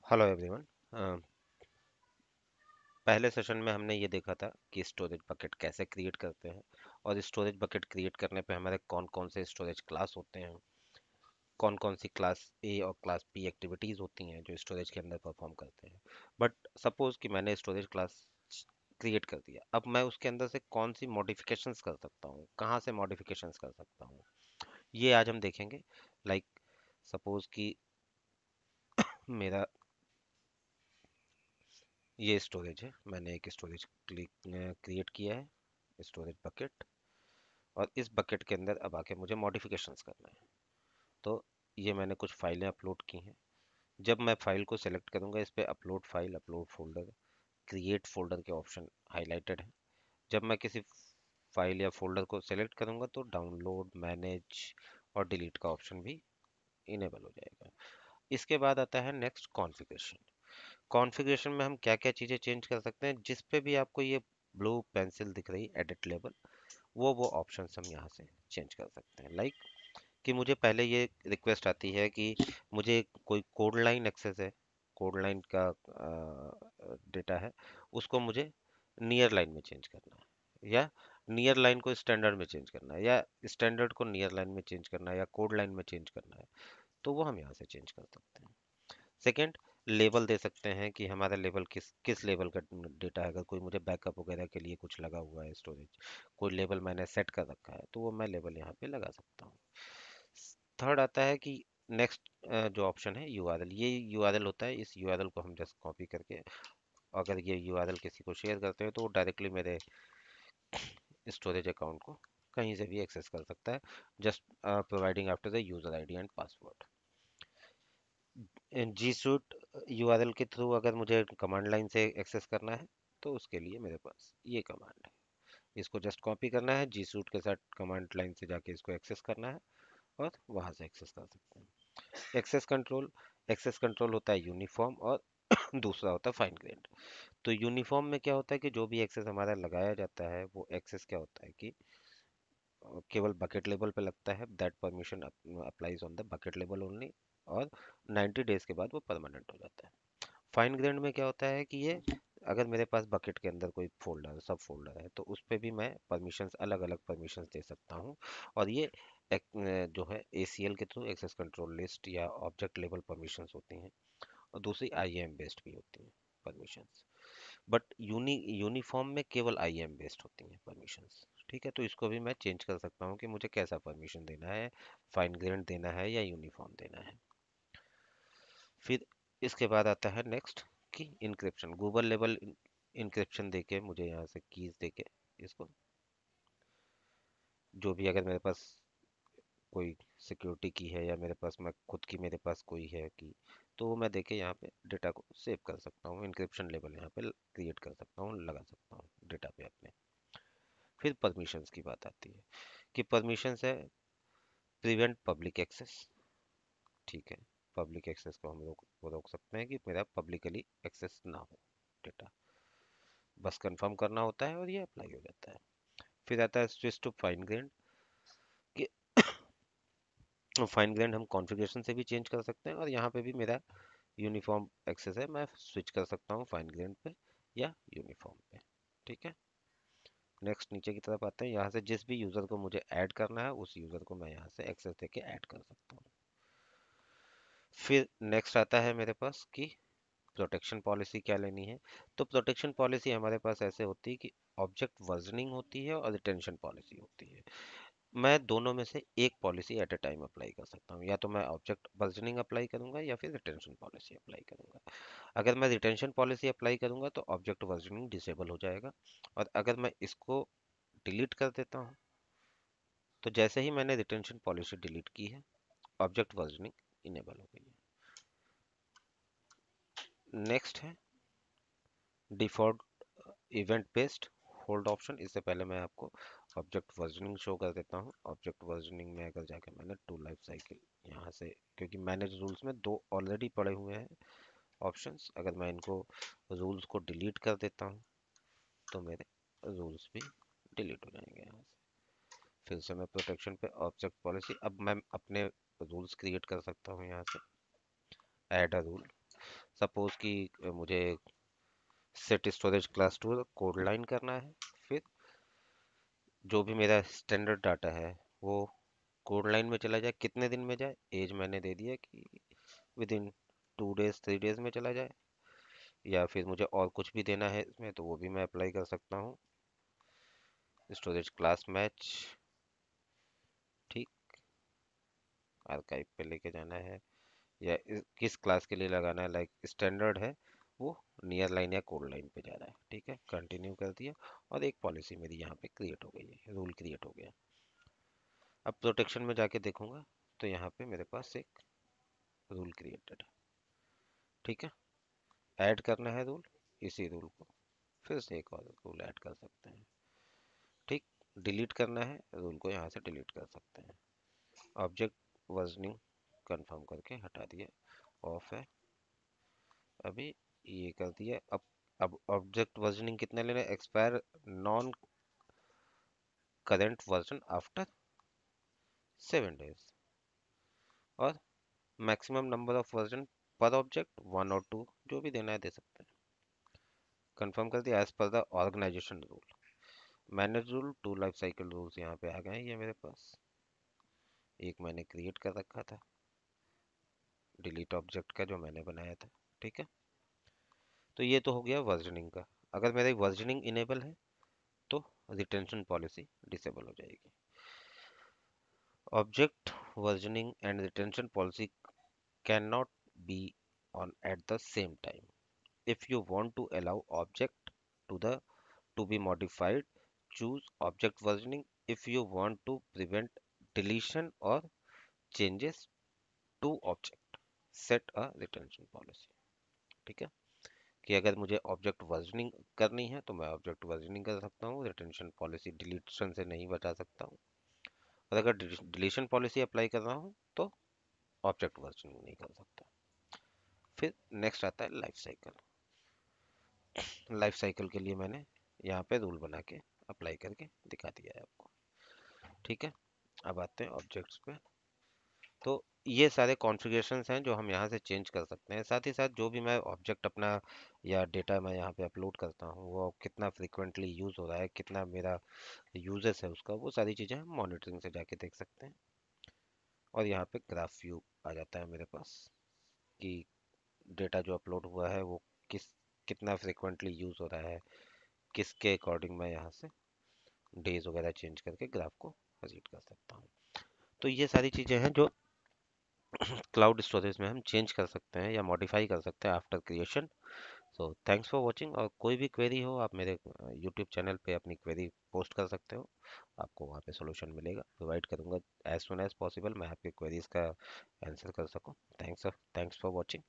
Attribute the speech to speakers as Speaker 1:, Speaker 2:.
Speaker 1: Hello everyone. पहले session में हमने ये देखा था कि स्टोरेज बकेट कैसे क्रिएट करते हैं और स्टोरेज बकेट क्रिएट करने पे हमारे कौन कौन से स्टोरेज क्लास होते हैं, कौन कौन सी क्लास ए और क्लास बी एक्टिविटीज़ होती हैं जो स्टोरेज के अंदर परफॉर्म करते हैं। बट सपोज कि मैंने स्टोरेज क्लास क्रिएट कर दिया, अब मैं उसके अंदर से कौन सी मॉडिफिकेशंस कर सकता हूँ, कहाँ से मॉडिफिकेशंस कर सकता हूँ, ये आज हम देखेंगे। लाइक सपोज कि मेरा ये स्टोरेज है, मैंने एक स्टोरेज क्रिएट किया है, स्टोरेज बकेट। और इस बकेट के अंदर अब आके मुझे मॉडिफिकेशंस करना है। तो ये मैंने कुछ फाइलें अपलोड की हैं। जब मैं फाइल को सेलेक्ट करूंगा, इस पे upload file, upload folder, create folder के ऑप्शन हाईलाइटेड है। जब मैं किसी फाइल या फोल्डर को सेलेक्ट करूंगा तो डाउनलोड, मैनेज और डिलीट का ऑप्शन भी इनेबल हो जाएगा। इसके बाद आता है नेक्स्ट कॉन्फ़िगरेशन। कॉन्फ़िगरेशन में हम क्या क्या चीज़ें चेंज कर सकते हैं, जिस पे भी आपको ये ब्लू पेंसिल दिख रही एडिट लेबल, वो ऑप्शंस हम यहाँ से चेंज कर सकते हैं। लाइक कि मुझे पहले ये रिक्वेस्ट आती है कि मुझे कोई कोड लाइन एक्सेस है, कोड लाइन का डेटा है, उसको मुझे नियर लाइन में चेंज करना है, या नियर लाइन को स्टैंडर्ड में चेंज करना है, या स्टैंडर्ड को नियर लाइन में चेंज करना है, या कोड लाइन में चेंज करना है। तो वो हम यहाँ से चेंज कर सकते हैं। सेकंड, लेवल दे सकते हैं कि हमारा लेवल किस किस लेवल का डेटा है। अगर कोई मुझे बैकअप वगैरह के लिए कुछ लगा हुआ है स्टोरेज, कोई लेवल मैंने सेट कर रखा है, तो वो मैं लेवल यहाँ पे लगा सकता हूँ। थर्ड आता है कि नेक्स्ट जो ऑप्शन है यूआरएल, ये यूआरएल होता है। इस यूआरएल को हम जस्ट कॉपी करके अगर ये यूआरएल किसी को शेयर करते हैं तो वो डायरेक्टली मेरे स्टोरेज अकाउंट को कहीं से भी एक्सेस कर सकता है, just providing after the user ID and password. G suite URL के थ्रू अगर मुझे कमांड लाइन से एक्सेस करना है तो उसके लिए मेरे पास ये कमांड है। इसको जस्ट कॉपी करना है, जी सूट के साथ कमांड लाइन से जाके इसको एक्सेस करना है और वहां से एक्सेस कर सकते हैं। एक्सेस कंट्रोल होता है यूनिफॉर्म, और दूसरा होता है फाइन ग्रेड। तो यूनिफॉर्म में क्या होता है कि जो भी एक्सेस हमारा लगाया जाता है वो एक्सेस क्या होता है कि केवल बकेट लेवल पे लगता है, that permission applies on the bucket level only, और 90 डेज के बाद वो परमानेंट हो जाता है। फाइन ग्रेड में क्या होता है कि ये अगर मेरे पास बकेट के अंदर कोई फोल्डर सब फोल्डर है तो उस पे भी मैं परमिशंस, अलग अलग परमिशंस दे सकता हूँ। और ये जो है एसीएल के थ्रू एक्सेस कंट्रोल लिस्ट या ऑब्जेक्ट लेवल परमिशंस होती हैं, और दूसरी आईएएम बेस्ड भी होती हैं परमिशंस। बट यूनिफॉर्म में केवल आईएएम बेस्ड होती हैं परमिशंस। ठीक है, तो इसको भी मैं चेंज कर सकता हूँ कि मुझे कैसा परमिशन देना है, फाइन ग्रेड देना है या यूनिफॉर्म देना है। फिर इसके बाद आता है नेक्स्ट कि इंक्रिप्शन, गूगल लेवल इंक्रिप्शन देके मुझे यहाँ से कीज देके इसको, जो भी अगर मेरे पास कोई सिक्योरिटी की है या मेरे पास मैं खुद की मेरे पास कोई है की, तो वो मैं देके यहाँ पे डेटा को सेव कर सकता हूँ, इंक्रिप्शन लेवल यहाँ पे क्रिएट कर सकता हूँ, लगा सकता हूँ डेटा पे अपने। फिर परमिशंस की बात आती है कि परमिशंस है प्रिवेंट पब्लिक एक्सेस। ठीक है, पब्लिक एक्सेस को हम लोग वो रोक सकते हैं कि मेरा पब्लिकली एक्सेस ना हो डेटा, बस कंफर्म करना होता है और ये अप्लाई हो जाता है। फिर आता है स्विच टू फाइन ग्रेड, कि फाइन ग्रेड हम कॉन्फ़िगरेशन से भी चेंज कर सकते हैं, और यहाँ पे भी मेरा यूनिफॉर्म एक्सेस है, मैं स्विच कर सकता हूँ फाइन ग्रेड पे या यूनिफॉर्म पे। ठीक है, नेक्स्ट नीचे की तरफ आते हैं, यहाँ से जिस भी यूज़र को मुझे ऐड करना है उस यूज़र को मैं यहाँ से एक्सेस देके ऐड कर सकता हूँ। फिर नेक्स्ट आता है मेरे पास कि प्रोटेक्शन पॉलिसी क्या लेनी है। तो प्रोटेक्शन पॉलिसी हमारे पास ऐसे होती है कि ऑब्जेक्ट वर्जनिंग होती है और रिटेंशन पॉलिसी होती है। मैं दोनों में से एक policy at a time apply कर सकता हूँ, या तो मैं ऑब्जेक्ट वर्जनिंग अप्लाई करूंगा या फिर रिटेंशन पॉलिसी अप्लाई करूंगा। अगर मैं रिटेंशन पॉलिसी अप्लाई करूंगा तो ऑब्जेक्ट वर्जनिंग डिसेबल हो जाएगा, और अगर मैं इसको डिलीट कर देता हूँ तो जैसे ही मैंने रिटेंशन पॉलिसी डिलीट की है, ऑब्जेक्ट वर्जनिंग इनेबल हो गई है। नेक्स्ट है default event based hold option. इससे पहले मैं आपको ऑब्जेक्ट वर्जनिंग शो कर देता हूँ। ऑब्जेक्ट वर्जनिंग में अगर जाके मैंने टू लाइफ साइकिल यहाँ से, क्योंकि मैनेज रूल्स में दो ऑलरेडी पड़े हुए हैं ऑप्शंस, अगर मैं इनको रूल्स को डिलीट कर देता हूँ तो मेरे रूल्स भी डिलीट हो जाएंगे यहाँ से। फिर से मैं प्रोटेक्शन पे ऑब्जेक्ट पॉलिसी, अब मैं अपने रूल्स क्रिएट कर सकता हूँ यहाँ से, ऐड अ रूल। सपोज कि मुझे set storage class 2 code line करना है। फिर जो भी मेरा स्टैंडर्ड डाटा है वो कोड लाइन में चला जाए, कितने दिन में जाए, एज मैंने दे दिया कि विद इन 2 डेज 3 डेज में चला जाए। या फिर मुझे और कुछ भी देना है इसमें तो वो भी मैं अप्लाई कर सकता हूँ। स्टोरेज क्लास मैच, ठीक, आर्काइव पे लेके जाना है या किस क्लास के लिए लगाना है, लाइक स्टैंडर्ड है वो नियर लाइन या कोड लाइन पे जा रहा है, ठीक है, कंटिन्यू कर दिया। और एक पॉलिसी मेरी यहाँ पे क्रिएट हो गई है, रूल क्रिएट हो गया। अब प्रोटेक्शन में जाके देखूंगा तो यहाँ पे मेरे पास एक रूल क्रिएटेड है, ठीक है। ऐड करना है रूल, इसी रूल को फिर से एक और रूल ऐड कर सकते हैं, ठीक। डिलीट करना है रूल को, यहाँ से डिलीट कर सकते हैं। ऑब्जेक्ट वर्जनिंग कंफर्म करके हटा दिया, ऑफ है अभी, ये कर दिया। अब ऑब्जेक्ट वर्जनिंग कितने लेना है, expire non current version after 7 days, और मैक्सिमम नंबर ऑफ वर्जन पर ऑब्जेक्ट 1 और 2, जो भी देना है दे सकते हैं। कंफर्म कर दिया as per the organisation rule. Manage rule, to life cycle rules यहाँ पे आ गए हैं ये मेरे पास। एक मैंने क्रिएट कर रखा था डिलीट ऑब्जेक्ट का जो मैंने बनाया था, ठीक है। तो ये तो हो गया वर्जनिंग का। अगर मेरी वर्जनिंग इनेबल है तो रिटेंशन पॉलिसी डिसेबल हो जाएगी। Object versioning and retention policy can not be on at the same time. If you want to allow object to the to be modified, choose object versioning. If you want to prevent deletion or changes to object, set a retention policy, ठीक है। कि अगर मुझे object versioning करनी है तो मैं object versioning कर सकता हूँ, रिटेंशन पॉलिसी डिलीशन से नहीं बचा सकता हूँ। और अगर डिलीशन पॉलिसी अप्लाई कर रहा हूँ तो ऑब्जेक्ट वर्जनिंग नहीं कर सकता। फिर नेक्स्ट आता है लाइफ साइकिल। लाइफ साइकिल के लिए मैंने यहाँ पे रूल बना के अप्लाई करके दिखा दिया है आपको, ठीक है। अब आते हैं ऑब्जेक्ट्स पे। तो ये सारे कॉन्फ़िगरेशंस हैं जो हम यहाँ से चेंज कर सकते हैं। साथ ही साथ जो भी मैं ऑब्जेक्ट अपना या डेटा मैं यहाँ पे अपलोड करता हूँ वो कितना फ्रिक्वेंटली यूज़ हो रहा है, कितना मेरा यूजेस है उसका, वो सारी चीज़ें हम मॉनिटरिंग से जाके देख सकते हैं। और यहाँ पे ग्राफ व्यू आ जाता है मेरे पास कि डेटा जो अपलोड हुआ है वो कितना फ्रिक्वेंटली यूज़ हो रहा है, किसके अकॉर्डिंग मैं यहाँ से डेज वगैरह चेंज करके ग्राफ को रीड कर सकता हूँ। तो ये सारी चीज़ें हैं जो क्लाउड स्टोरेज में हम चेंज कर सकते हैं या मॉडिफाई कर सकते हैं after creation. So thanks for watching, और कोई भी क्वेरी हो आप मेरे यूट्यूब चैनल पे अपनी क्वेरी पोस्ट कर सकते हो, आपको वहाँ पे सॉल्यूशन मिलेगा, प्रोवाइड करूँगा एज सुन एज पॉसिबल, मैं आपकी क्वेरीज का आंसर कर सकूँ। Thanks for watching.